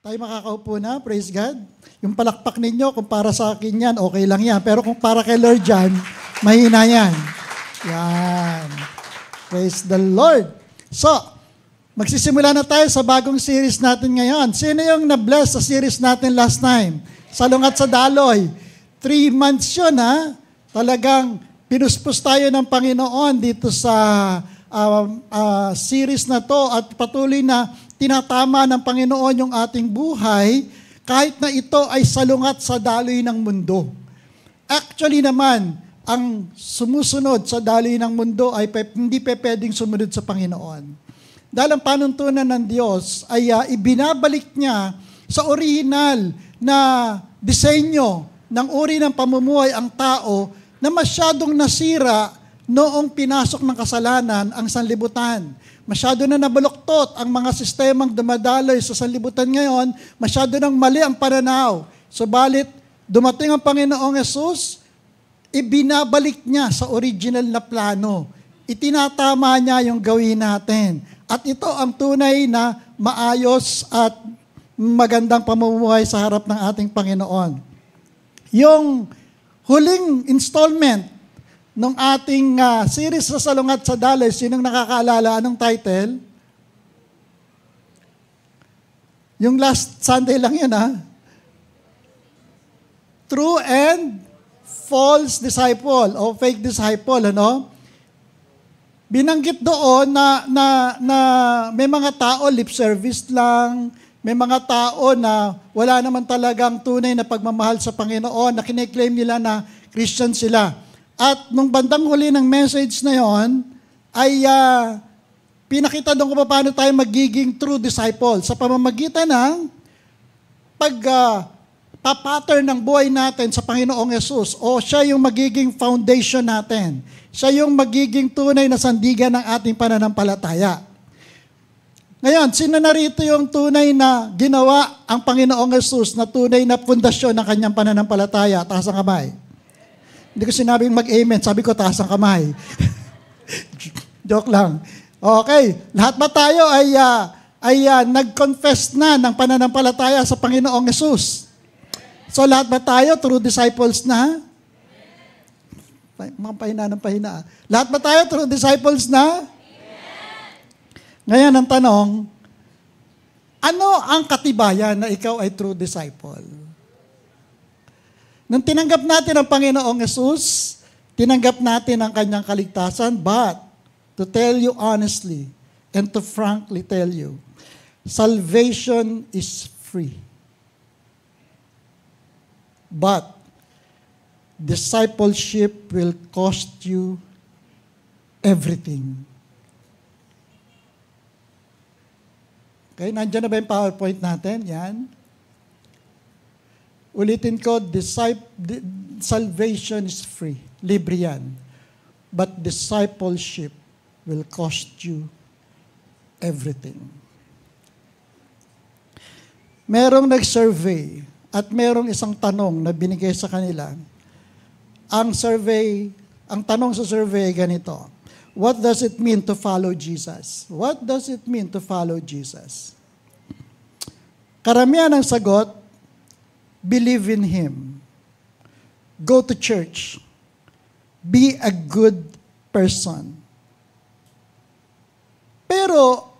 Tayo makakaupo na, praise God. Yung palakpak ninyo, kung para sa akin yan, okay lang yan. Pero kung para kay Lord yan, mahina yan. Yan. Praise the Lord. So, magsisimula na tayo sa bagong series natin ngayon. Sino yung na-bless sa series natin last time? Salungat sa Daloy. 3 months yun, ha? Talagang pinuspos tayo ng Panginoon dito sa series na to at patuloy na tinatama ng Panginoon yung ating buhay kahit na ito ay salungat sa daloy ng mundo. Actually naman, ang sumusunod sa daloy ng mundo ay hindi pwedeng sumunod sa Panginoon. Dahil ang panuntunan ng Diyos ay ibinabalik niya sa original na disenyo ng uri ng pamumuhay ang tao na masyadong nasira noong pinasok ng kasalanan ang sanlibutan. Masyado na nabaluktot ang mga sistemang dumadaloy sa sanlibutan ngayon, masyado nang mali ang pananaw. Subalit, dumating ang Panginoong Yesus, ibinabalik niya sa original na plano. Itinatama niya yung gawin natin. At ito ang tunay na maayos at magandang pamumuhay sa harap ng ating Panginoon. Yung huling installment nung ating series sa Salungat sa Daloy, sinong nakakaalala? Anong title? Yung last Sunday lang yun, ha? True and false disciple o fake disciple, ano? Binanggit doon na may mga tao lip service lang, may mga tao na wala naman talagang tunay na pagmamahal sa Panginoon, na kine-claim nila na Christian sila. At nung bandang huli ng message na yon, ay pinakita doon kung paano tayo magiging true disciple sa pamamagitan ng pattern ng buhay natin sa Panginoong Yesus, o siya yung magiging foundation natin. Siya yung magiging tunay na sandigan ng ating pananampalataya. Ngayon, sino narito yung tunay na ginawa ang Panginoong Yesus na tunay na pundasyon ng kanyang pananampalataya? Taas ang kamay. Hindi ko sinabing mag-amen, sabi ko taas ang kamay. Joke lang. Okay, lahat ba tayo ay nag-confess na ng pananampalataya sa Panginoong Yesus? So lahat ba tayo true disciples na? Mga pahina ng pahina. Lahat ba tayo true disciples na? Ngayon ang tanong, ano ang katibayan na ikaw ay true disciple? Nung tinanggap natin ang Panginoong Yesus, tinanggap natin ang kanyang kaligtasan, but to tell you honestly and to frankly tell you, salvation is free. But discipleship will cost you everything. Okay, nandiyan na ba yung PowerPoint natin? Yan. Ulitin ko, salvation is free. Libre yan. But discipleship will cost you everything. Merong nag-survey at merong isang tanong na binigay sa kanila. Ang tanong sa survey ay ganito: what does it mean to follow Jesus? What does it mean to follow Jesus? Karamihan ng sagot, believe in Him. Go to church. Be a good person. Pero,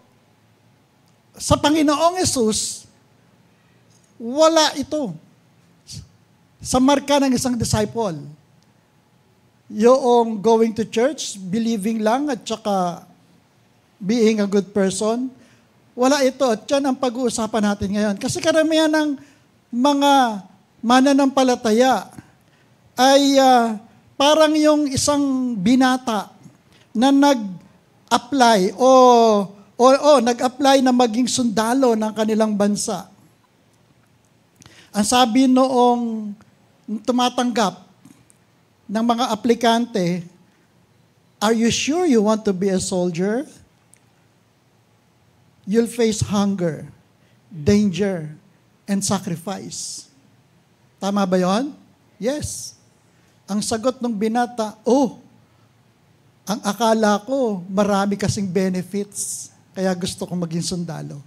sa Panginoong Yesus, wala ito. Sa marka ng isang disciple. Yung going to church, believing lang, at saka being a good person, wala ito. At yan ang pag-uusapan natin ngayon. Kasi karamihan ng mga mananampalataya ay parang yung isang binata na nag-apply nag-apply na maging sundalo ng kanilang bansa. Ang sabi noong tumatanggap ng mga aplikante, are you sure you want to be a soldier? You'll face hunger, danger, and sacrifice. Tama ba yon? Yes. Ang sagot ng binata, ang akala ko, marami kasing benefits, kaya gusto kong maging sundalo.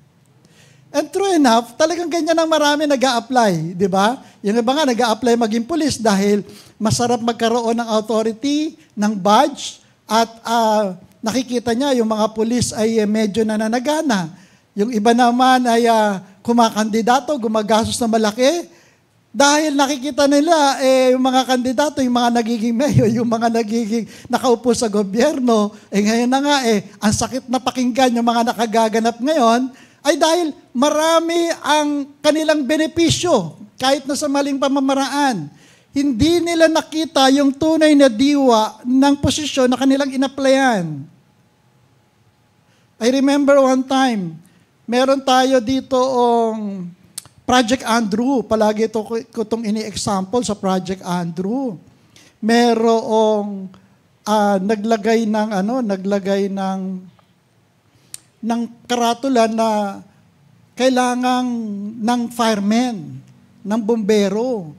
And true enough, talagang ganyan ang marami nag-a-apply, di ba? Yung iba nga nag-a-apply maging pulis dahil masarap magkaroon ng authority, ng badge, at nakikita niya yung mga pulis ay medyo nananagana. Yung iba naman ay kumakandidato, gumagastos na malaki, dahil nakikita nila, yung mga kandidato, yung mga nagiging mayor, yung mga nagiging nakaupo sa gobyerno, ngayon na nga, ang sakit na pakinggan yung mga nakagaganap ngayon, ay dahil marami ang kanilang benepisyo, kahit na sa maling pamamaraan. Hindi nila nakita yung tunay na diwa ng posisyon na kanilang inaplayan. I remember one time, meron tayo dito Project Andrew. Palagi ko itong ini-example sa Project Andrew. Merong naglagay ng karatula na kailangan ng firemen, ng bombero.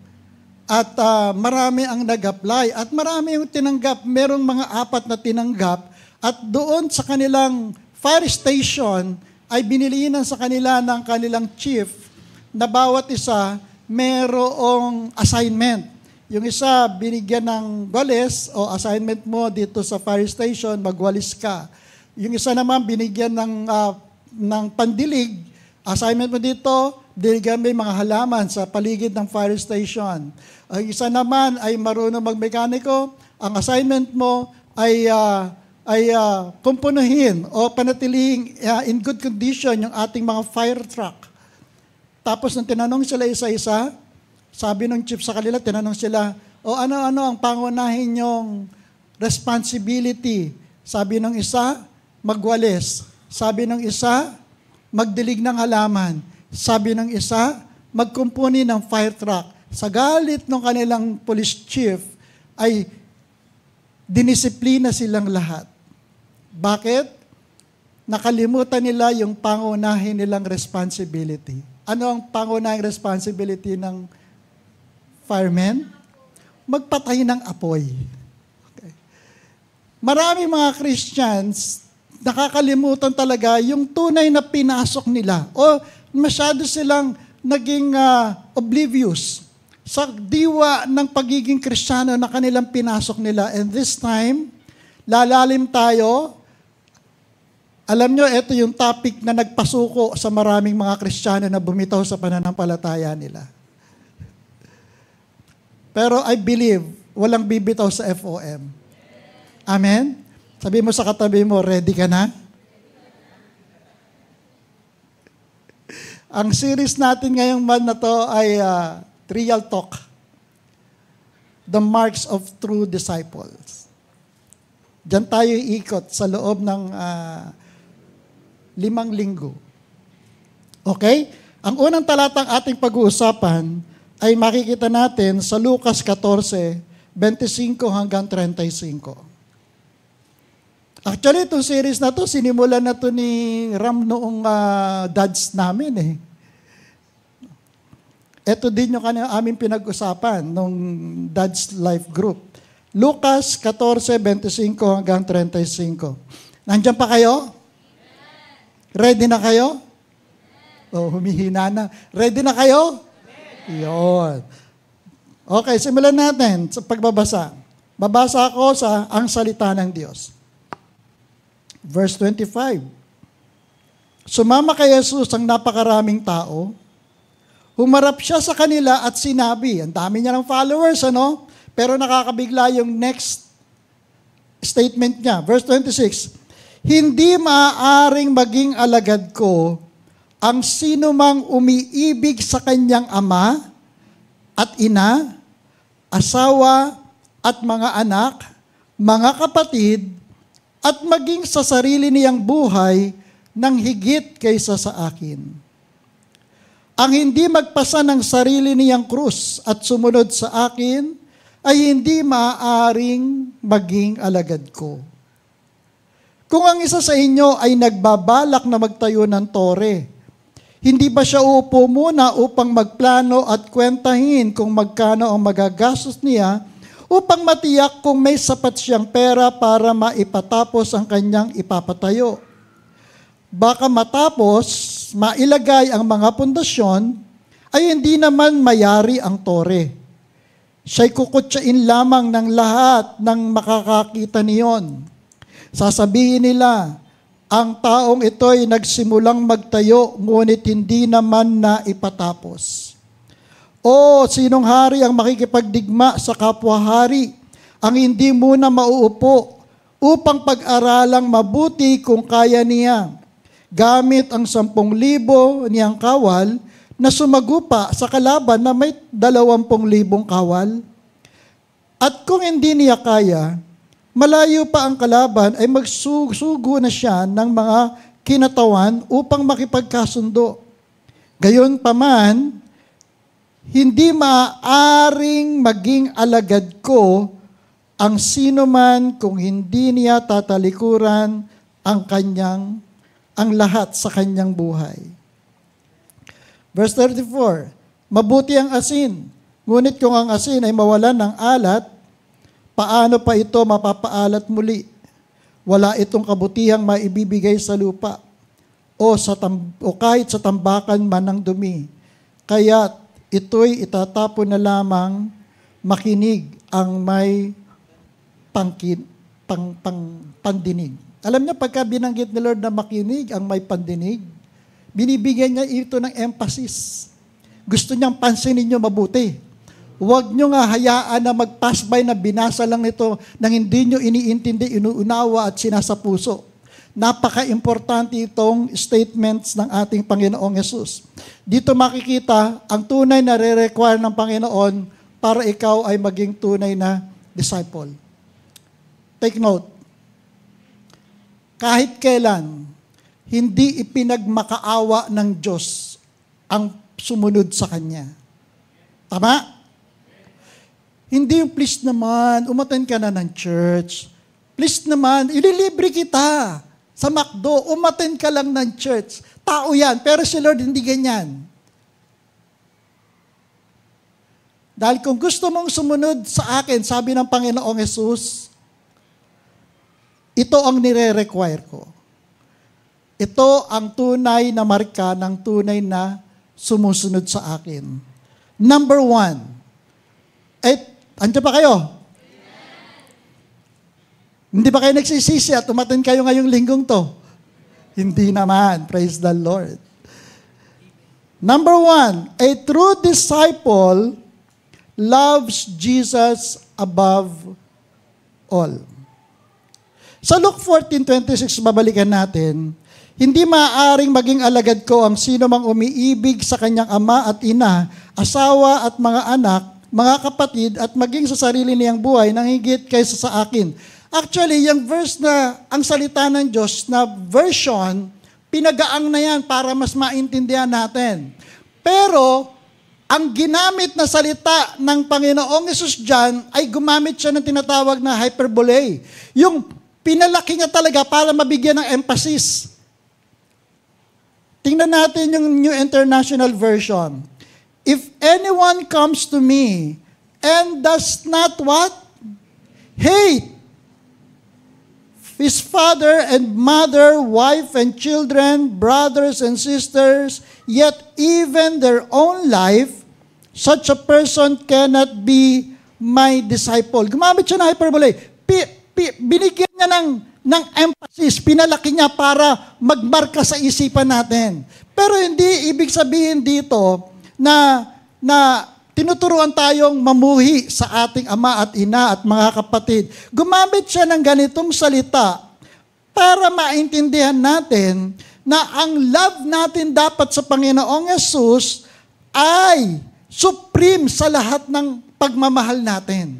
At marami ang nag-apply. At marami yung tinanggap. Merong mga 4 na tinanggap. At doon sa kanilang fire station, ay binilinan sa kanila ng kanilang chief na bawat isa merong assignment. Yung isa, binigyan ng walis o assignment mo dito sa fire station, magwalis ka. Yung isa naman, binigyan ng pandilig. Assignment mo dito, binigyan mo yung mga halaman sa paligid ng fire station. Ang isa naman ay marunong magmekaniko. Ang assignment mo ay kumpunuhin o panatiling in good condition yung ating mga fire truck. Tapos nung tinanong sila isa-isa, sabi ng chief sa kanila, tinanong sila, ano-ano ang pangunahin yung responsibility? Sabi ng isa, magwalis. Sabi ng isa, magdilig ng halaman. Sabi ng isa, magkumpuni ng fire truck. Sa galit ng kanilang police chief, ay dinisiplina silang lahat. Bakit? Nakalimutan nila yung pangunahin nilang responsibility. Ano ang pangunahing responsibility ng firemen? Magpatay ng apoy. Okay. Maraming mga Christians, nakakalimutan talaga yung tunay na pinasok nila. O masyado silang naging oblivious sa diwa ng pagiging Kristiyano na kanilang pinasok nila. And this time, lalalim tayo. Alam nyo, ito yung topic na nagpasuko sa maraming mga Kristiyano na bumitaw sa pananampalataya nila. Pero I believe, walang bibitaw sa FOM. Amen? Sabi mo sa katabi mo, ready ka na? Ang series natin ngayong month na to ay Trial Talk. The Marks of True Disciples. Diyan tayo iikot sa loob ng 5 linggo. Okay? Ang unang talatang ating pag-uusapan ay makikita natin sa Lucas 14, 25 hanggang 35. Actually, itong series na to, sinimulan na to ni Ram noong dads namin eh. Ito din yung aming pinag-usapan nung Dad's Life Group. Lucas 14, 25 hanggang 35. Nandiyan pa kayo? Ready na kayo? Humihina na. Ready na kayo? Yun. Okay, simulan natin sa pagbabasa. Babasa ako sa ang salita ng Diyos. Verse 25. Sumama kay Jesus ang napakaraming tao. Humarap siya sa kanila at sinabi, ang dami niya ng followers, ano? Pero nakakabigla yung next statement niya. Verse 26. Hindi maaaring maging alagad ko ang sino mang umiibig sa kanyang ama at ina, asawa at mga anak, mga kapatid, at maging sa sarili niyang buhay ng higit kaysa sa akin. Ang hindi magpasa ng sarili niyang krus at sumunod sa akin ay hindi maaaring maging alagad ko. Kung ang isa sa inyo ay nagbabalak na magtayo ng tore, hindi ba siya uupo muna upang magplano at kwentahin kung magkano ang magagastos niya upang matiyak kung may sapat siyang pera para maipatapos ang kanyang ipapatayo? Baka matapos mailagay ang mga pundasyon, ay hindi naman mayari ang tore. Siya'y kukutsain lamang ng lahat ng makakakita niyon. Sasabihin nila, ang taong ito'y nagsimulang magtayo, ngunit hindi naman na ipatapos. O sinong hari ang makikipagdigma sa kapwa-hari, ang hindi muna mauupo, upang pag-aralang mabuti kung kaya niya, gamit ang 10,000 niyang kawal, na sumagupa sa kalaban na may 20,000 kawal. At kung hindi niya kaya, malayo pa ang kalaban ay magsusugo na siya ng mga kinatawan upang makipagkasundo. Gayon paman, hindi maaaring maging alagad ko ang sino man kung hindi niya tatalikuran ang lahat sa kanyang buhay. Verse 34, mabuti ang asin, ngunit kung ang asin ay mawalan ng alat, paano pa ito mapapaalat muli? Wala itong kabutihang maibibigay sa lupa o kahit sa tambakan man ng dumi. Kaya ito'y itatapon na lamang, makinig ang may pandinig. Alam niyo, pagka binanggit ni Lord na makinig ang may pandinig, binibigyan niya ito ng emphasis. Gusto niyang pansinin niyo mabuti. Huwag niyo nga hayaan na mag-pass by na binasa lang ito nang hindi niyo iniintindi, inuunawa at sinasapuso. Napaka-importante itong statements ng ating Panginoong Yesus. Dito makikita ang tunay na re-require ng Panginoon para ikaw ay maging tunay na disciple. Take note. Kahit kailan, hindi ipinagmakaawa ng Diyos ang sumunod sa Kanya. Tama? Hindi yung please naman, umattend ka na ng church. Please naman, ililibre kita sa McDo, umattend ka lang ng church. Tao yan, pero si Lord hindi ganyan. Dahil kung gusto mong sumunod sa akin, sabi ng Panginoong Yesus, ito ang nire-require ko. Ito ang tunay na marka ng tunay na sumusunod sa akin. Number 1, andiyan ba kayo? Hindi ba kayo nagsisisi at umattend kayo ngayong linggong to? Hindi naman. Praise the Lord. Number 1, a true disciple loves Jesus above all. Sa Luke 14:26, babalikan natin, hindi maaaring maging alagad ko ang sino mang umiibig sa kanyang ama at ina, asawa at mga anak, mga kapatid, at maging sa sarili niyang buhay nang higit kaysa sa akin. Actually, yung verse na ang salita ng Diyos na version, pinagaang na yan para mas maintindihan natin. Pero, ang ginamit na salita ng Panginoong Yesus dyan ay gumamit siya ng tinatawag na hyperbole. Yung pinalaki niya talaga para mabigyan ng emphasis. Tingnan natin yung New International Version. If anyone comes to me and does not what? Hate his father and mother, wife and children, brothers and sisters, yet even their own life, such a person cannot be my disciple. Gumamit siya ng hyperbole. Binigyan niya ng emphasis, pinalaki niya para magmarka sa isipan natin. Pero hindi ibig sabihin dito na tinuturuan tayong mamuhi sa ating ama at ina at mga kapatid. Gumamit siya ng ganitong salita para maintindihan natin na ang love natin dapat sa Panginoong Yesus ay supreme sa lahat ng pagmamahal natin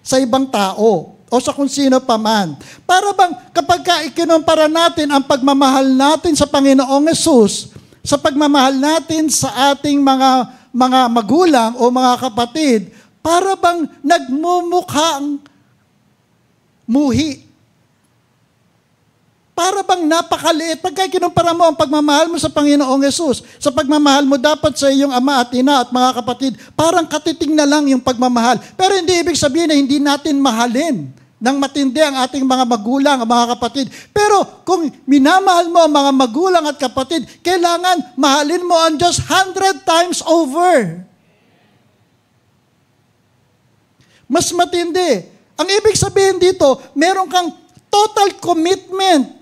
sa ibang tao o sa kung sino pa man. Para bang kapag ikinumpara natin ang pagmamahal natin sa Panginoong Yesus sa pagmamahal natin sa ating mga magulang o mga kapatid, para bang nagmumukhang muhi. Para bang napakaliit. Pagka kinumpara mo ang pagmamahal mo sa Panginoong Yesus, sa pagmamahal mo dapat sa iyong ama at ina at mga kapatid, parang katiting na lang yung pagmamahal. Pero hindi ibig sabihin na hindi natin mahalin ng matindi ang ating mga magulang, ang mga kapatid. Pero kung minamahal mo ang mga magulang at kapatid, kailangan mahalin mo ang Diyos 100 times over. Mas matindi. Ang ibig sabihin dito, meron kang total commitment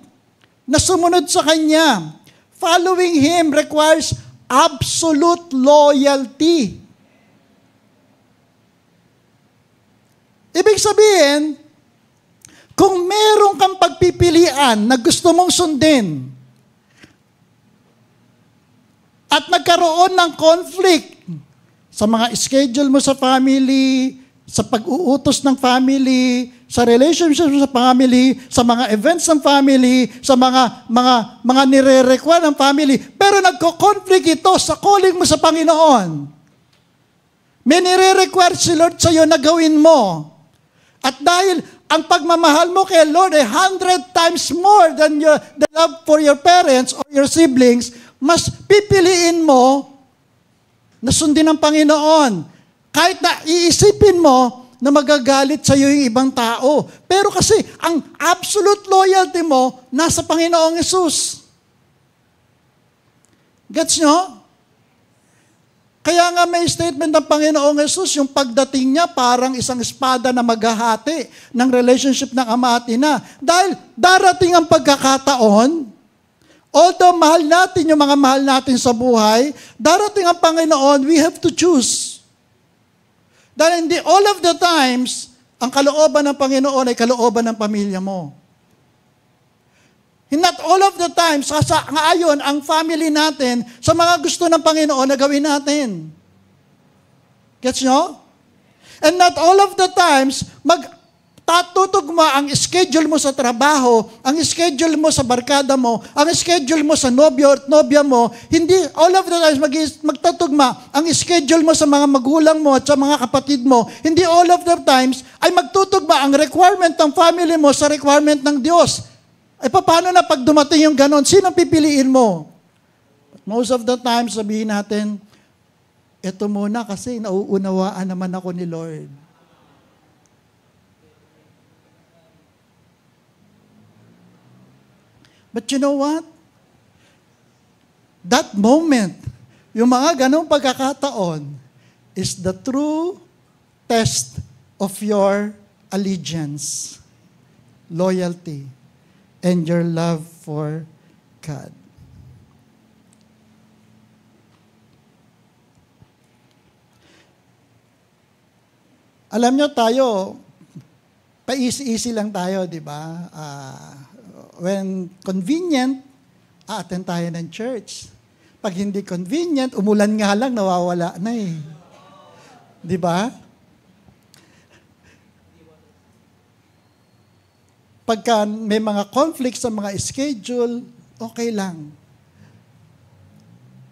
na sumunod sa Kanya. Following Him requires absolute loyalty. Ibig sabihin, kung meron kang pagpipilian na gusto mong sundin at nagkaroon ng conflict sa mga schedule mo sa family, sa pag-uutos ng family, sa relationship sa family, sa mga events ng family, sa mga nire-require ng family, pero nagko-conflict ito sa calling mo sa Panginoon. May nire-require si Lord sa iyo na gawin mo. At dahil ang pagmamahal mo kay Lord ay 100 times more than the love for your parents or your siblings, mas pipiliin mo na sundin ang Panginoon. Kahit na iisipin mo na magagalit sa iyo yung ibang tao. Pero kasi ang absolute loyalty mo nasa Panginoong Hesus. Gets nyo? Kaya nga may statement ng Panginoong Hesus, yung pagdating niya parang isang espada na maghahati ng relationship ng ama at ina. Dahil darating ang pagkakataon, although mahal natin yung mga mahal natin sa buhay, darating ang Panginoon, we have to choose. Dahil hindi all of the times, ang kalooban ng Panginoon ay kalooban ng pamilya mo. Not all of the times, ngayon, ang family natin, sa mga gusto ng Panginoon na gawin natin. Gets nyo? And not all of the times, magtatutugma ang schedule mo sa trabaho, ang schedule mo sa barkada mo, ang schedule mo sa nobyo at nobya mo, hindi all of the times magtatugma ang schedule mo sa mga magulang mo at sa mga kapatid mo, hindi all of the times ay magtutugma ang requirement ng family mo sa requirement ng Diyos. Eh, paano na pag dumating yung ganon? Sino pipiliin mo? Most of the time, sabihin natin, eto muna kasi nauunawaan naman ako ni Lord. But you know what? That moment, yung mga ganong pagkakataon, is the true test of your allegiance, loyalty, and your love for God. Alam nyo tayo, pa-easy-easy lang tayo, di ba? When convenient, attend tayo ng church. Pag hindi convenient, umulan nga lang, nawawala na eh. Di ba? Pagka may mga conflicts sa mga schedule, okay lang.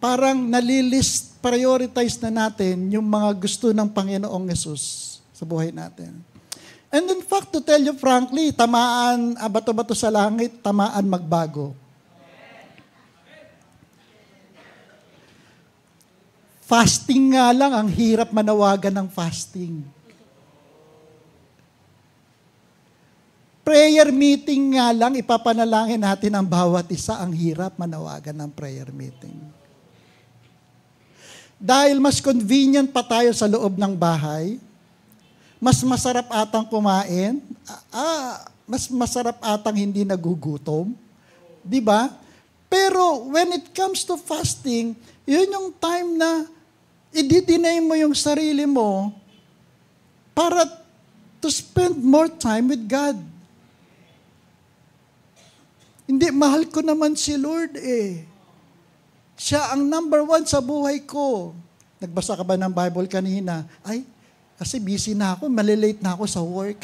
Parang prioritize na natin yung mga gusto ng Panginoong Hesus sa buhay natin. And in fact, to tell you frankly, tamaan, bato-bato sa langit, tamaan magbago. Fasting nga lang, ang hirap manawagan ng fasting. Prayer meeting nga lang, ipapanalangin natin ang bawat isa, ang hirap manawagan ng prayer meeting. Dahil mas convenient pa tayo sa loob ng bahay, mas masarap atang kumain, mas masarap atang hindi nagugutom, di ba? Pero when it comes to fasting, yun yung time na i-deny mo yung sarili mo para to spend more time with God. Hindi, mahal ko naman si Lord eh. Siya ang number 1 sa buhay ko. Nagbasa ka ba ng Bible kanina? Ay, kasi busy na ako, malilate na ako sa work.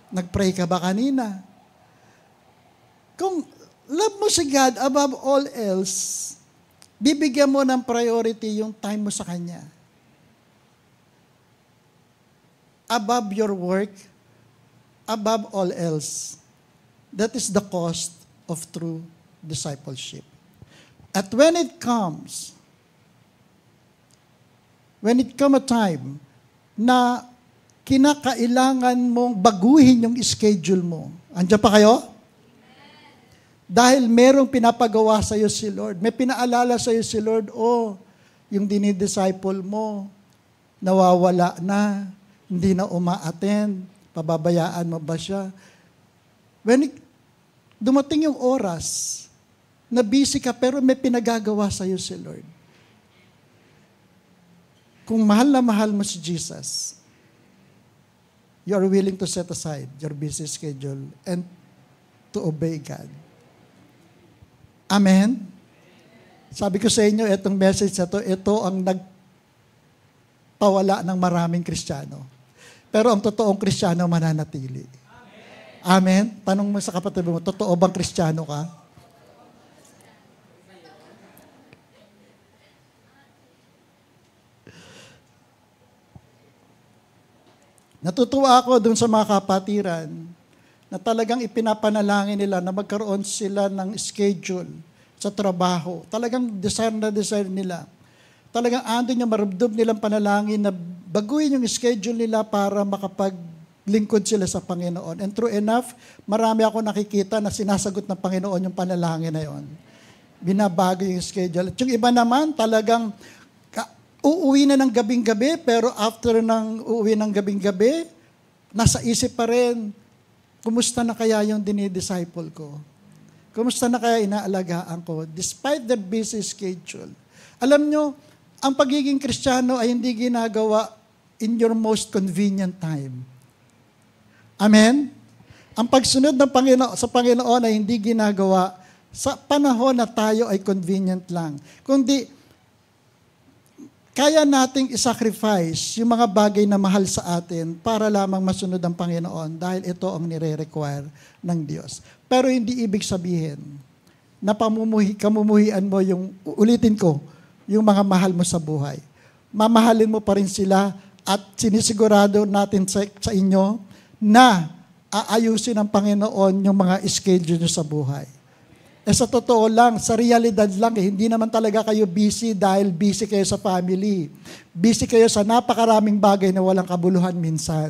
Nagpray ka ba kanina? Kung love mo si God above all else, bibigyan mo ng priority yung time mo sa Kanya. Above your work, above all else. That is the cost of true discipleship. At when it comes a time na kinakailangan mong baguhin yung schedule mo. Andiyan pa kayo? Dahil merong pinapagawa sa iyo si Lord. May pinaalala sa iyo si Lord, yung dinidisciple mo, nawawala na, hindi na uma-attend, pababayaan mo ba siya? Dumating yung oras na busy ka pero may pinagagawa sa iyo si Lord. Kung mahal na mahal mo si Jesus, you are willing to set aside your busy schedule and to obey God. Amen? Sabi ko sa inyo, itong message na ito ang nagpawala ng maraming Kristiyano. Pero ang totoong Kristiyano mananatili. Amen? Tanong mo sa kapatid mo, totoo bang Kristiyano ka? Natutuwa ako dun sa mga kapatiran na talagang ipinapanalangin nila na magkaroon sila ng schedule sa trabaho. Talagang desire nila. Talagang andun yung marubdob nilang panalangin na baguhin yung schedule nila para makapaglingkod sila sa Panginoon. And true enough, marami ako nakikita na sinasagot ng Panginoon yung panalangin na yon. Binabago yung schedule. At yung iba naman, talagang uuwi na ng gabing-gabi, pero after ng uuwi ng gabing-gabi, nasa isip pa rin, kumusta na kaya yung dinidisciple ko? Kumusta na kaya inaalagaan ko? Despite the busy schedule. Alam nyo, ang pagiging Kristiyano ay hindi ginagawa in your most convenient time. Amen? Ang pagsunod ng sa Panginoon ay hindi ginagawa sa panahon na tayo ay convenient lang. Kundi, kaya nating isacrifice yung mga bagay na mahal sa atin para lamang masunod ang Panginoon dahil ito ang nire-require ng Diyos. Pero hindi ibig sabihin na kamumuhian mo yung, ulitin ko, yung mga mahal mo sa buhay. Mamahalin mo pa rin sila at sinisigurado natin sa inyo na aayusin ng Panginoon yung mga schedule nyo sa buhay. Sa totoo lang, sa realidad lang, hindi naman talaga kayo busy dahil busy kayo sa family. Busy kayo sa napakaraming bagay na walang kabuluhan minsan.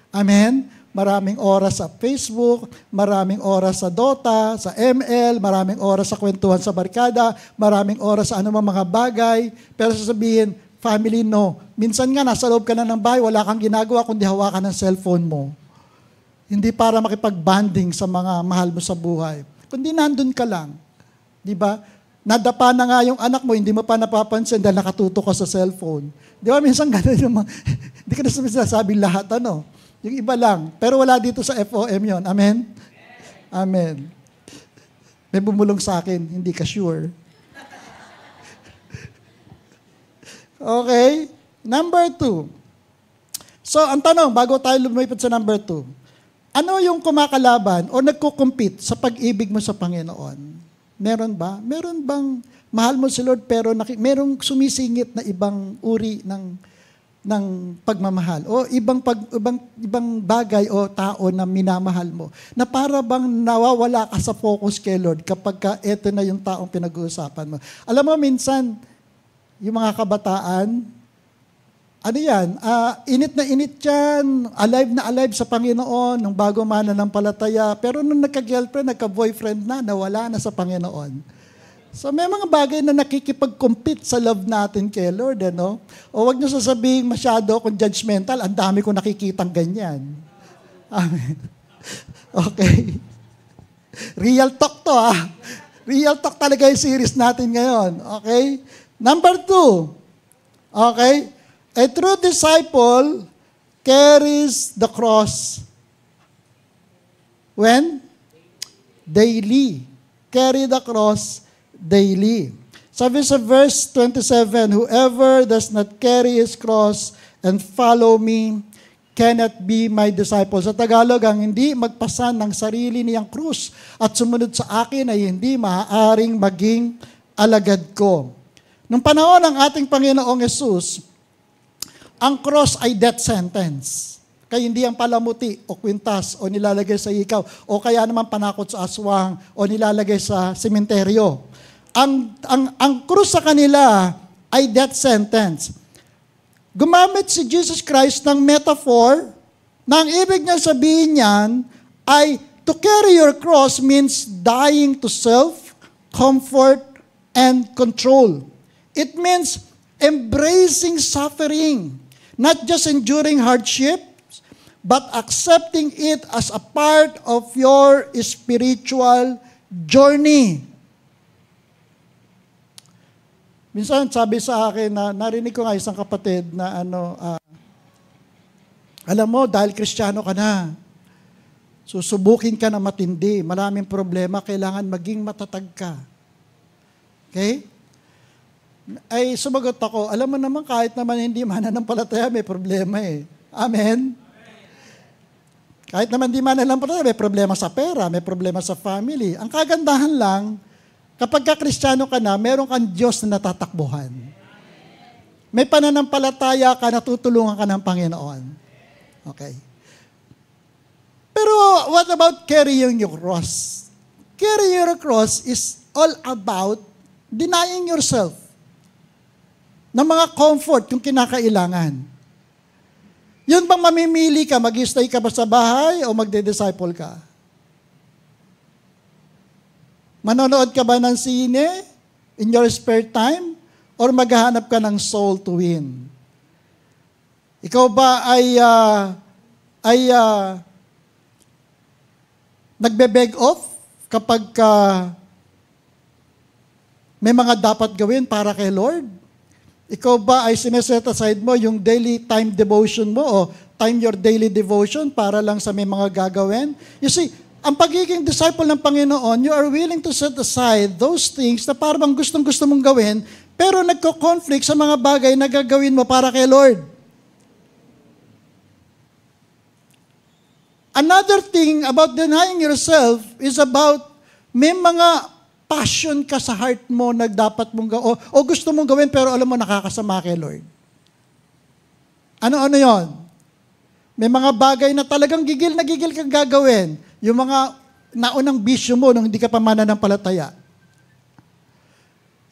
Amen? Maraming oras sa Facebook, maraming oras sa Dota, sa ML, maraming oras sa kwentuhan sa barkada, maraming oras sa anumang mga bagay. Pero sasabihin, family, no. Minsan nga, nasa loob ka na ng bahay, wala kang ginagawa kundi hawakan ng cellphone mo. Hindi para makipag-bonding sa mga mahal mo sa buhay. Kundi nandun ka lang. Di ba? Nadapa na nga yung anak mo, hindi mo pa napapansin dahil nakatutok ka sa cellphone. Di ba? Minsan gano'n yung hindi ka na sinasabi lahat, ano? Yung iba lang. Pero wala dito sa FOM yon. Amen? Amen. May bumulong sa akin, hindi ka sure. Okay? Number 2. So, ang tanong, bago tayo lumipat sa number 2, ano yung kumakalaban o nagko-compete sa pag-ibig mo sa Panginoon? Meron ba? Meron bang mahal mo si Lord pero merong sumisingit na ibang uri ng pagmamahal o ibang bagay o tao na minamahal mo na para bang nawawala ka sa focus kay Lord kapag eto na yung taong pinag-uusapan mo? Alam mo, minsan, yung mga kabataan, ano yan? Init na init yan. Alive na alive sa Panginoon nung bago mananampalataya. Pero nung nagka-girlfriend, nagka-boyfriend na, nawala na sa Panginoon. So may mga bagay na nakikipag-compete sa love natin kay Lord. Ano? O wag niyo sasabihin masyado kung judgmental. Ang dami ko nakikitang ganyan. Amen. Okay. Real talk to Real talk talaga yung series natin ngayon. Okay? Number 2. Okay? A true disciple carries the cross. When? Daily. Carry the cross daily. Sabi sa verse 27, whoever does not carry his cross and follow me cannot be my disciple. Sa Tagalog, ang hindi magpasan ng sarili niyang krus at sumunod sa akin ay hindi maaaring maging alagad ko. Nung panahon ng ating Panginoong Yesus, ang cross ay death sentence. Kaya hindi ang palamuti o kwintas o nilalagay sa ikaw o kaya naman panakot sa aswang o nilalagay sa sementeryo. Ang krus sa kanila ay death sentence. Gumamit si Jesus Christ ng metaphor na ang ibig niya sabihin niyan ay to carry your cross means dying to self, comfort, and control. It means embracing suffering, not just enduring hardships, but accepting it as a part of your spiritual journey. Minsan sabi sa akin na narinig ko nga isang kapatid na alam mo, dahil Kristiyano ka na, susubukin ka na matindi, maraming problema, kailangan maging matatag ka. Okay? Ay sumagot ako, alam mo naman kahit naman hindi mananampalataya, may problema eh. Amen? Kahit naman hindi mananampalataya, may problema sa pera, may problema sa family. Ang kagandahan lang, kapag ka-Kristiyano ka na, meron kang Diyos na natatakbuhan. May pananampalataya ka, natutulungan ka ng Panginoon. Okay. Pero what about carrying your cross? Carrying your cross is all about denying yourself ng mga comfort yung kinakailangan. Yun bang mamimili ka, mag-stay ka ba sa bahay o magde-disciple ka? Manonood ka ba ng sine in your spare time? Or maghahanap ka ng soul to win? Ikaw ba ay nagbe-beg off kapag may mga dapat gawin para kay Lord? Ikaw ba ay sineset aside mo yung daily time devotion mo o time your daily devotion para lang sa may mga gagawin? You see, ang pagiging disciple ng Panginoon, you are willing to set aside those things na parang gustong-gusto mong gawin, pero nagko-conflict sa mga bagay na gagawin mo para kay Lord. Another thing about denying yourself is about may mga passion ka sa heart mo na dapat mong gawin, o gusto mong gawin pero alam mo nakakasama kay Lord. Ano-ano yon? May mga bagay na talagang gigil kang gagawin. Yung mga naunang bisyo mo nung hindi ka pa mananampalataya.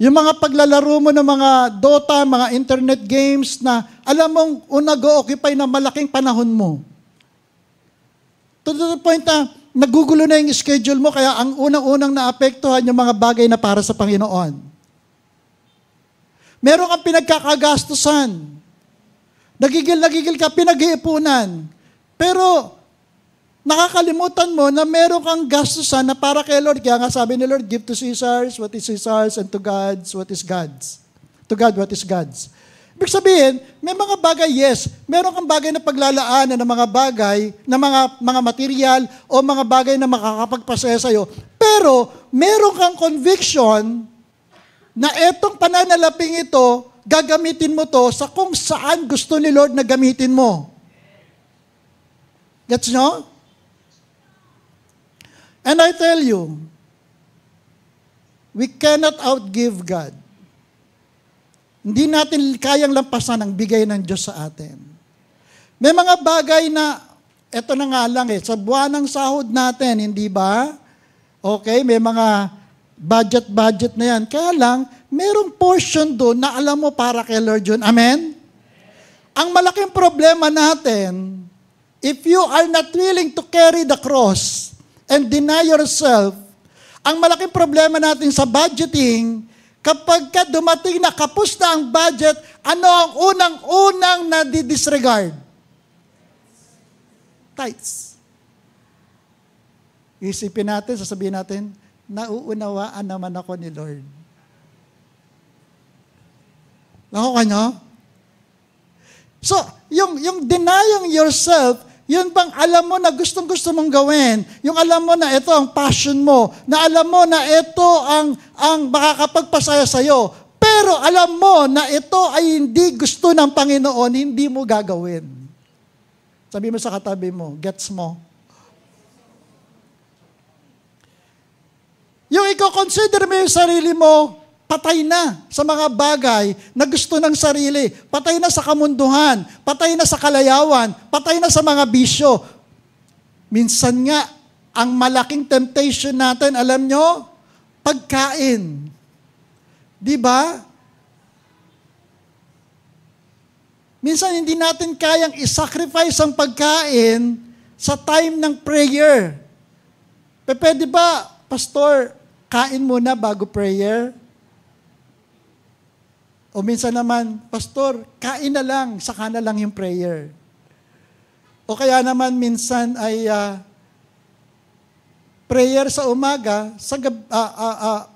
Yung mga paglalaro mo ng mga Dota, mga internet games na alam mong nag-o-occupy na malaking panahon mo. To the point na nagugulo na yung schedule mo, kaya ang unang-unang naapektuhan yung mga bagay na para sa Panginoon. Meron kang pinagkakagastusan. Nagigil ka, pinag-iipunan. Pero nakakalimutan mo na meron kang gastusan na para kay Lord. Kaya nga sabi ni Lord, give to Caesars what is Caesars and to God's what is God's. To God what is God's. Ibig sabihin, may mga bagay, yes, meron kang bagay na paglalaanan ng mga bagay, na mga material o mga bagay na makakapagpasaya sa'yo. Pero meron kang conviction na etong pananalaping ito, gagamitin mo to sa kung saan gusto ni Lord na gamitin mo. Gets nyo? And I tell you, we cannot outgive God. Hindi natin kayang lampasan ang bigay ng Diyos sa atin. May mga bagay na, eto na nga lang sa buwan ng sahod natin, hindi ba? Okay, may mga budget na yan. Kaya lang, merong portion doon na alam mo para kay Lord yun. Amen? Ang malaking problema natin, if you are not willing to carry the cross and deny yourself, ang malaking problema natin sa budgeting, kapag ka dumating na kapos na ang budget, ano ang unang-unang na di-disregard? Tithes. Isipin natin, sasabihin natin, nauunawaan naman ako ni Lord. Nakuha nyo? So, yung denying yourself, yun bang alam mo na gustong-gusto mong gawin, yung alam mo na ito ang passion mo, na alam mo na ito ang makakapagpasaya sa'yo, pero alam mo na ito ay hindi gusto ng Panginoon, hindi mo gagawin. Sabi mo sa katabi mo, gets mo? Yung i-consider mo yung sarili mo, patay na sa mga bagay na gusto ng sarili. Patay na sa kamunduhan. Patay na sa kalayawan. Patay na sa mga bisyo. Minsan nga, ang malaking temptation natin, alam nyo, pagkain. 'Di ba? Minsan hindi natin kayang isacrifice ang pagkain sa time ng prayer. Pwede ba, Pastor, kain muna bago prayer? O minsan naman, Pastor, kain na lang, saka na lang yung prayer. O kaya naman minsan ay prayer sa umaga,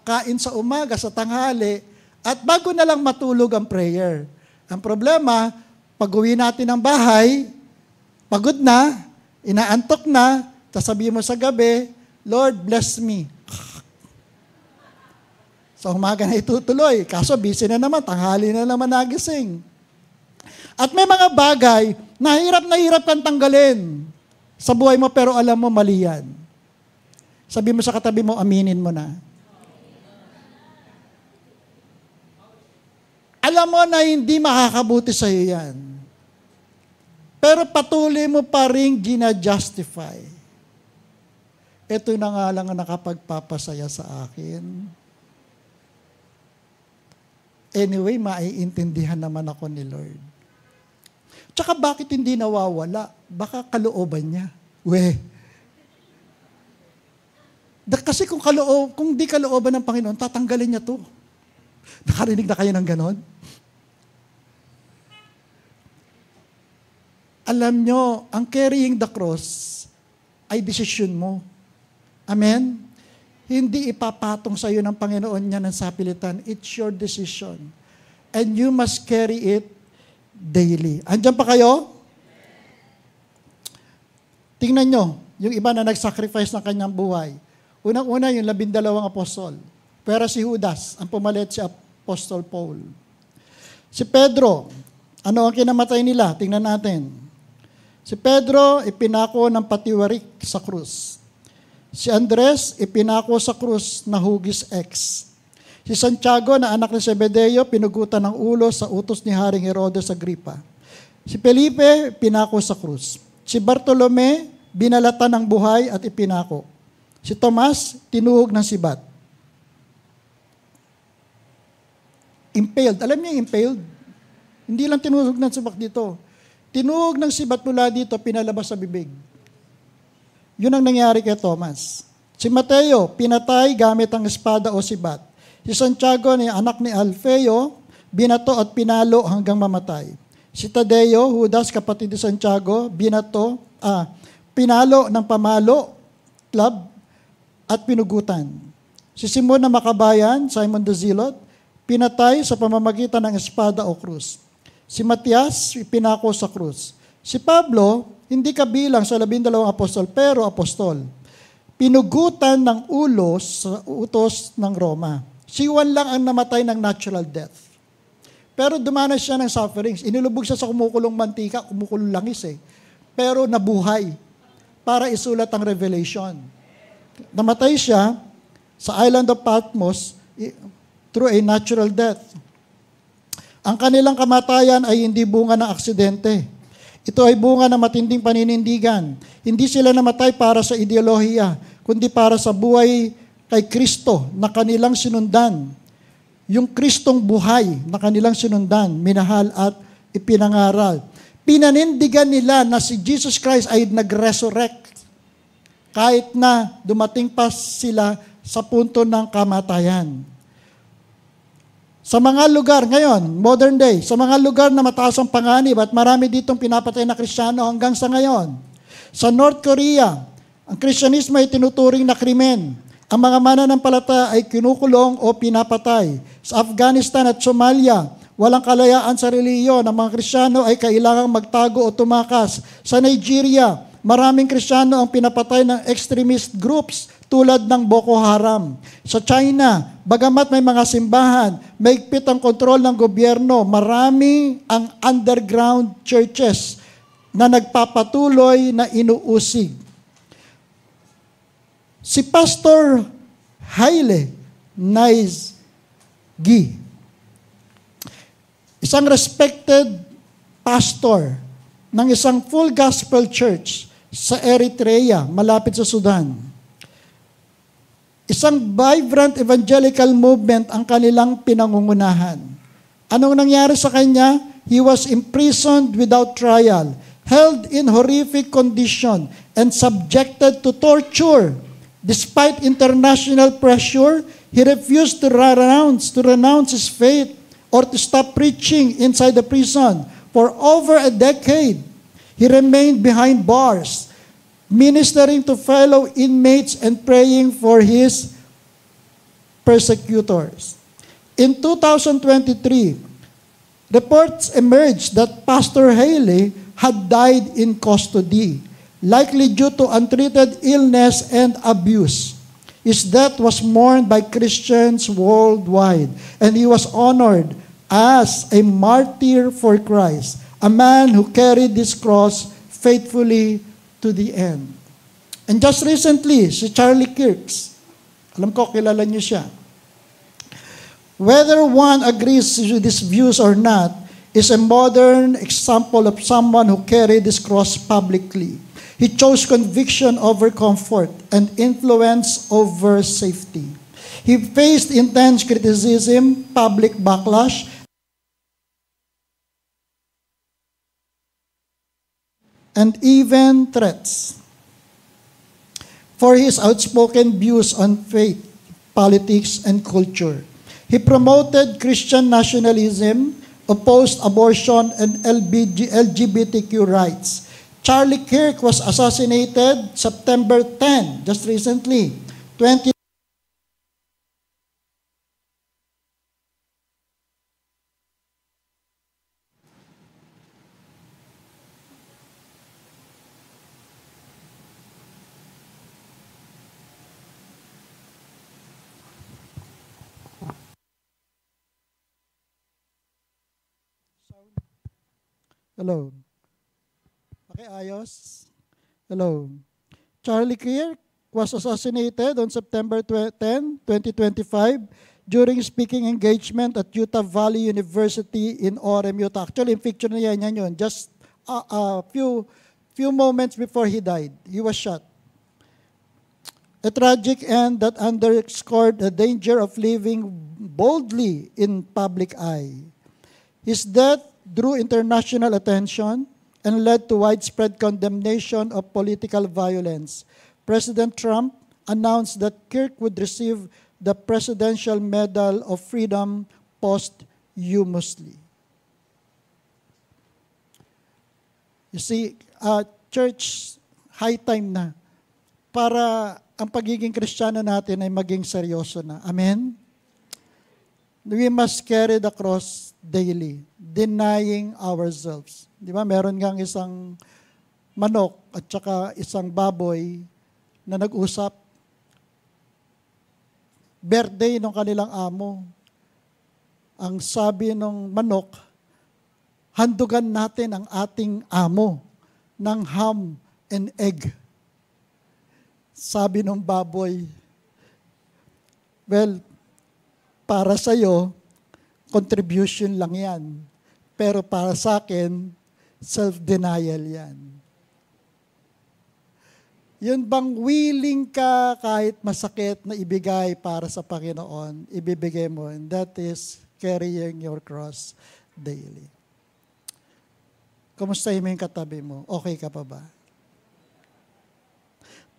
kain sa umaga, sa tanghali, at bago na lang matulog ang prayer. Ang problema, pag-uwi natin ng bahay, pagod na, inaantok na, sasabihin mo sa gabi, Lord, bless me. Sa umaga na itutuloy. Kaso busy na naman, tanghali na naman nagising. At may mga bagay na hirap kang tanggalin sa buhay mo pero alam mo mali yan. Sabi mo sa katabi mo, aminin mo na. Alam mo na hindi makakabuti sa iyo yan. Pero patuloy mo pa rin gina-justify. Ito na nga lang ang nakapagpapasaya sa akin. Anyway, maiintindihan naman ako ni Lord. Tsaka bakit hindi nawawala? Baka kalooban niya. Kasi kung di kalooban ng Panginoon, tatanggalin niya to. Nakarinig na kayo ng ganon? Alam nyo, ang carrying the cross ay desisyon mo. Amen? Hindi ipapatong sa iyo ng Panginoon niya ng sapilitan. It's your decision. And you must carry it daily. Andiyan pa kayo? Tingnan nyo, yung iba na nag-sacrifice ng kanyang buhay. Unang-una, yung 12 apostol. Pero si Judas, ang pumalit si Apostol Paul. Si Pedro, ano ang kinamatay nila? Tingnan natin. Si Pedro, ipinako ng patiwarik sa krus. Si Andres, ipinako sa krus na hugis X. Si Santiago, na anak ni Zebedeo, pinugutan ng ulo sa utos ni Haring Herodes Agripa. Si Felipe, pinako sa krus. Si Bartolome, binalatan ng buhay at ipinako. Si Tomas, tinuhog ng sibat. Impaled. Alam niyo impaled? Hindi lang tinuhog ng sibat dito. Tinuhog ng sibat mula dito, pinalabas sa bibig. Yun ang nangyari kay Thomas. Si Mateo, pinatay gamit ang espada o sibat. Si Santiago, anak ni Alfeo, binato at pinalo hanggang mamatay. Si Tadeo, Judas, kapatid ni Santiago, pinalo ng pamalo, club, at pinugutan. Si Simon na makabayan, Simon the Zealot, pinatay sa pamamagitan ng espada o krus. Si Matias, pinako sa krus. Si Pablo, hindi kabilang sa 12 apostol, pero apostol. Pinugutan ng ulo sa utos ng Roma. Si Juan lang ang namatay ng natural death. Pero dumanas siya ng sufferings. Inilubog siya sa kumukulong mantika, kumukulong langis Pero nabuhay para isulat ang Revelation. Namatay siya sa island of Patmos through a natural death. Ang kanilang kamatayan ay hindi bunga ng aksidente. Ito ay bunga ng matinding paninindigan. Hindi sila namatay para sa ideolohiya, kundi para sa buhay kay Kristo na kanilang sinundan. Yung Kristong buhay na kanilang sinundan, minahal at ipinangaral. Pinanindigan nila na si Jesus Christ ay nag-resurrect kahit na dumating pa sila sa punto ng kamatayan. Sa mga lugar ngayon, modern day, sa mga lugar na mataas ang panganib at marami ditong pinapatay na Kristiyano hanggang sa ngayon. Sa North Korea, ang Kristyanismo ay tinuturing na krimen. Ang mga mananampalataya ay kinukulong o pinapatay. Sa Afghanistan at Somalia, walang kalayaan sa relihiyon. Ang mga Kristiyano ay kailangang magtago o tumakas. Sa Nigeria, maraming Kristiyano ang pinapatay ng extremist groups tulad ng Boko Haram. Sa China, bagamat may mga simbahan, mahigpit ang kontrol ng gobyerno, marami ang underground churches na nagpapatuloy na inuusig. Si Pastor Haile Naisgi, isang respected pastor ng isang full gospel church sa Eritrea, malapit sa Sudan. Isang vibrant evangelical movement ang kanilang pinangungunahan. Anong nangyari sa kanya? He was imprisoned without trial, held in horrific condition, and subjected to torture. Despite international pressure, he refused to renounce his faith or to stop preaching inside the prison. For over a decade, he remained behind bars, ministering to fellow inmates and praying for his persecutors. In 2023, reports emerged that Pastor Haley had died in custody, likely due to untreated illness and abuse. His death was mourned by Christians worldwide, and he was honored as a martyr for Christ, a man who carried this cross faithfully to the end. And just recently, si Charlie Kirk, alam ko, kilala niyo siya. Whether one agrees with these views or not, is a modern example of someone who carried this cross publicly. He chose conviction over comfort and influence over safety. He faced intense criticism, public backlash, and even threats for his outspoken views on faith, politics, and culture. He promoted Christian nationalism, opposed abortion, and LGBTQ rights. Charlie Kirk was assassinated September 10, just recently, 20. Hello. Okay, ayos. Hello. Charlie Kirk was assassinated on September 10, 2025 during speaking engagement at Utah Valley University in Orem, Utah. Actually, yung picture niya yan yun. Just a few moments before he died, he was shot. A tragic end that underscored the danger of living boldly in public eye. His death drew international attention and led to widespread condemnation of political violence. President Trump announced that Kirk would receive the Presidential Medal of Freedom posthumously. You see, church, high time na para ang pagiging Kristiyano natin ay maging seryoso na. Amen? We must carry the cross daily, denying ourselves. Di ba? Meron ngang isang manok at saka isang baboy na nag-usap. Birthday ng kanilang amo. Ang sabi ng manok, handugan natin ang ating amo ng ham and egg. Sabi ng baboy, well, para sa'yo, contribution lang yan. Pero para sa akin, self-denial yan. Yun bang willing ka kahit masakit na ibigay para sa Panginoon, ibibigay mo. And that is carrying your cross daily. Kumustahin mo yung katabi mo? Okay ka pa ba?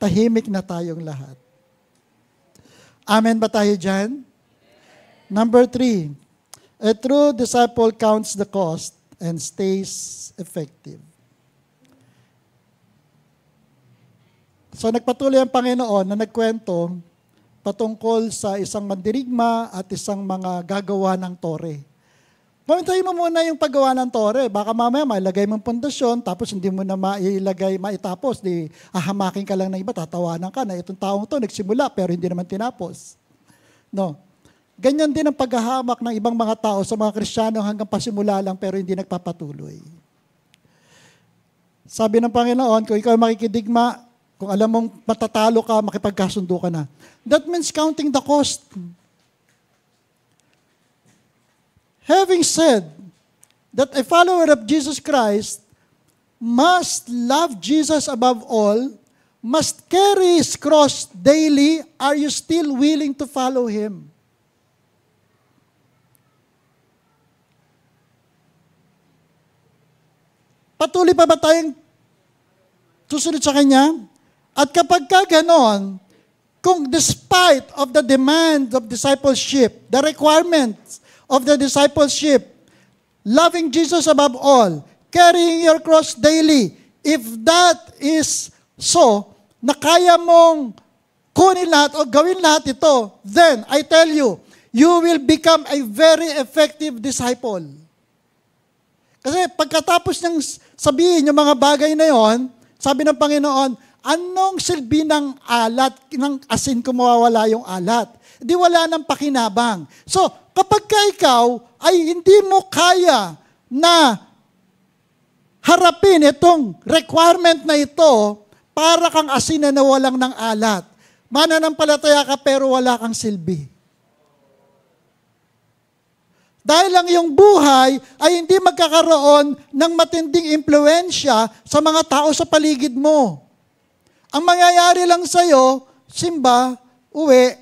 Tahimik na tayong lahat. Amen ba tayo dyan? Number 3, a true disciple counts the cost and stays effective. So nagpatuloy ang Panginoon na nagkwento patungkol sa isang mandirigma at isang mga gagawa ng tore. Pamintayin mo muna yung paggawa ng tore. Baka mamaya mailagay mong pundasyon tapos hindi mo na maitapos. Di ahamakin ka lang ng iba, tatawanan ka na itong taong to nagsimula pero hindi naman tinapos. No. Ganyan din ang paghahamak ng ibang mga tao sa mga Kristiyano hanggang pasimula lang pero hindi nagpapatuloy. Sabi ng Panginoon, kung ikaw makikidigma, kung alam mong matatalo ka, makipagkasundo ka na. That means counting the cost. Having said that a follower of Jesus Christ must love Jesus above all, must carry His cross daily, are you still willing to follow Him? Patuloy pa ba tayong susunod sa Kanya? At kapag ka ganon, kung despite of the demands of discipleship, the requirements of the discipleship, loving Jesus above all, carrying your cross daily, if that is so, na kaya mong kunin lahat o gawin lahat ito, then I tell you, you will become a very effective disciple. Kasi pagkatapos ng sabihin yung mga bagay na yon, sabi ng Panginoon, anong silbi ng alat, ng asin kung mawawala yung alat? Di wala nang pakinabang. So, kapag ka ikaw ay hindi mo kaya na harapin itong requirement na ito para kang asin na nawalang ng alat, mananampalataya ka pero wala kang silbi. Dahil lang yung buhay ay hindi magkakaroon ng matinding impluensya sa mga tao sa paligid mo. Ang mangyayari lang sa'yo, simba, uwi.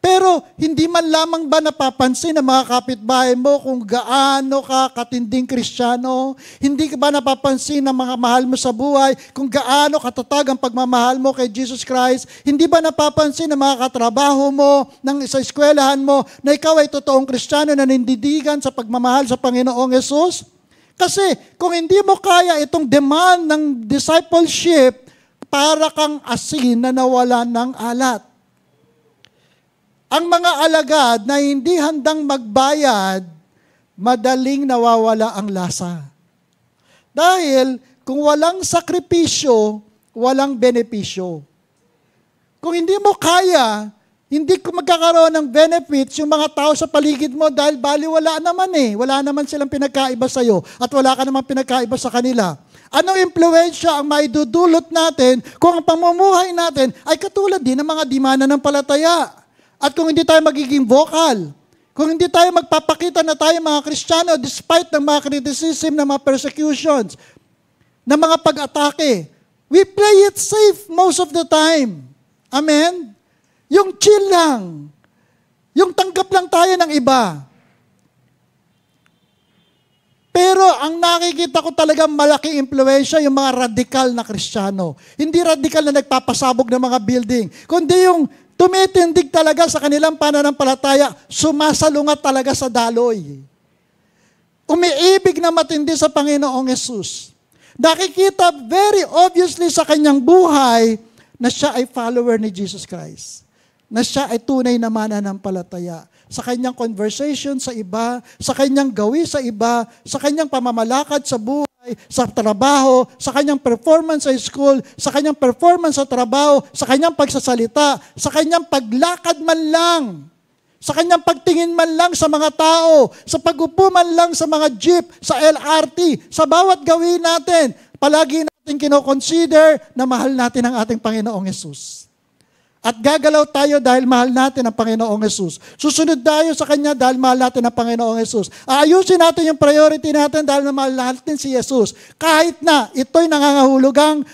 Pero hindi man lamang ba napapansin ng mga kapitbahay mo kung gaano ka katinding Kristiyano? Hindi ka ba napapansin ng mga mahal mo sa buhay kung gaano katatag ang pagmamahal mo kay Jesus Christ? Hindi ba napapansin ng mga katrabaho mo, sa eskwelahan mo, na ikaw ay totoong Kristiyano na nindidigan sa pagmamahal sa Panginoong Yesus? Kasi kung hindi mo kaya itong demand ng discipleship, para kang asin na nawala ng alat. Ang mga alagad na hindi handang magbayad, madaling nawawala ang lasa. Dahil kung walang sakripisyo, walang benepisyo. Kung hindi mo kaya, hindi ko magkakaroon ng benefits yung mga tao sa paligid mo dahil baliwala naman eh. Wala naman silang pinagkaiba sa'yo at wala ka naman pinagkaiba sa kanila. Anong impluensya ang maidudulot natin kung ang pamumuhay natin ay katulad din ng mga di mananampalataya? At kung hindi tayo magiging vocal, kung hindi tayo magpapakita na tayo mga Kristiyano despite ng mga criticism, ng mga persecutions, ng mga pag-atake, we play it safe most of the time. Amen? Yung chill lang. Yung tanggap lang tayo ng iba. Pero ang nakikita ko talagang malaking impluensya yung mga radikal na Kristiyano. Hindi radikal na nagpapasabog ng mga building, kundi yung tumitindig talaga sa kanilang pananampalataya, sumasalungat talaga sa daloy. Umiibig na matindi sa Panginoong Yesus. Nakikita very obviously sa kanyang buhay na siya ay follower ni Jesus Christ. Na siya ay tunay na mananampalataya. Sa kanyang conversation sa iba, sa kanyang gawi sa iba, sa kanyang pamamalakad sa buhay, sa trabaho, sa kanyang performance sa school, sa kanyang performance sa trabaho, sa kanyang pagsasalita, sa kanyang paglakad man lang, sa kanyang pagtingin man lang sa mga tao, sa pagupo man lang sa mga jeep, sa LRT, sa bawat gawin natin, palagi natin kinoconsider na mahal natin ang ating Panginoong Yesus. At gagalaw tayo dahil mahal natin ang Panginoong Yesus. Susunod tayo sa Kanya dahil mahal natin ang Panginoong Yesus. Aayusin natin yung priority natin dahil mahal natin si Yesus. Kahit na ito'y nangangahulugang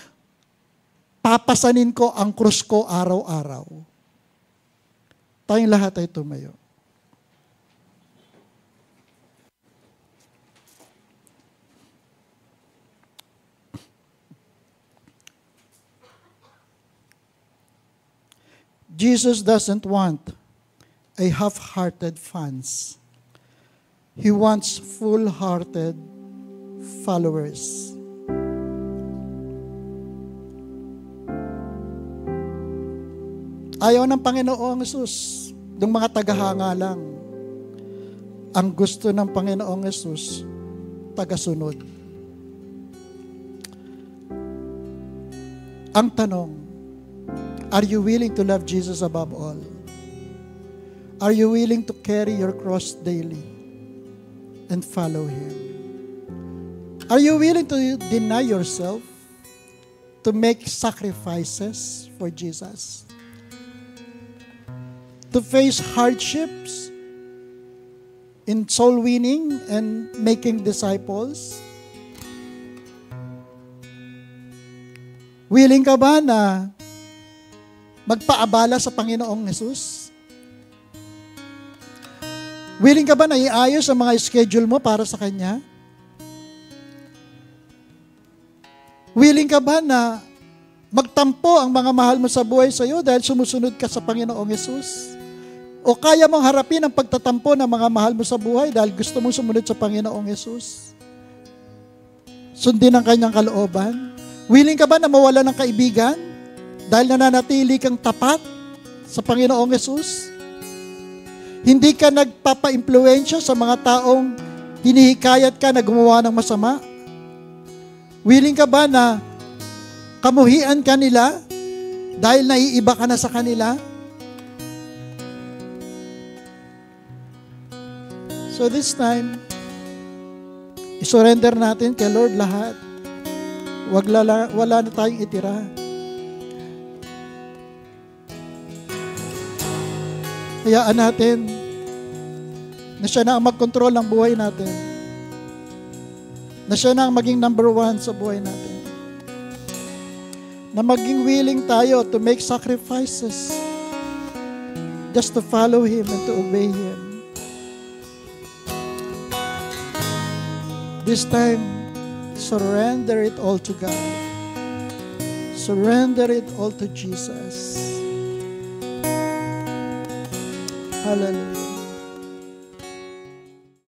papasanin ko ang krus ko araw-araw. Tayong lahat ay tumayo. Jesus doesn't want a half-hearted fans. He wants full-hearted followers. Ayaw ng Panginoong Yesus ng mga tagahanga lang. Ang gusto ng Panginoong Yesus, tagasunod. Ang tanong, are you willing to love Jesus above all? Are you willing to carry your cross daily and follow Him? Are you willing to deny yourself, to make sacrifices for Jesus? To face hardships in soul winning and making disciples? Willing ka ba na magpaabala sa Panginoong Yesus? Willing ka ba na iayos ang mga schedule mo para sa Kanya? Willing ka ba na magtampo ang mga mahal mo sa buhay sa iyo dahil sumusunod ka sa Panginoong Yesus? O kaya mong harapin ang pagtatampo ng mga mahal mo sa buhay dahil gusto mong sumunod sa Panginoong Yesus? Sundin ang kanyang kalooban? Willing ka ba na mawala ng kaibigan dahil nananatili kang tapat sa Panginoong Yesus? Hindi ka nagpapa-impluwensya sa mga taong hinihikayat ka na gumawa ng masama? Willing ka ba na kamuhian ka nila dahil naiiba ka na sa kanila? So this time, isurrender natin kay Lord lahat. Wala na tayong itira. Hayaan natin na siya na ang mag-control ng buhay natin. Na siya na ang maging number one sa buhay natin. Na maging willing tayo to make sacrifices just to follow Him and to obey Him. This time, surrender it all to God. Surrender it all to Jesus. Hallelujah.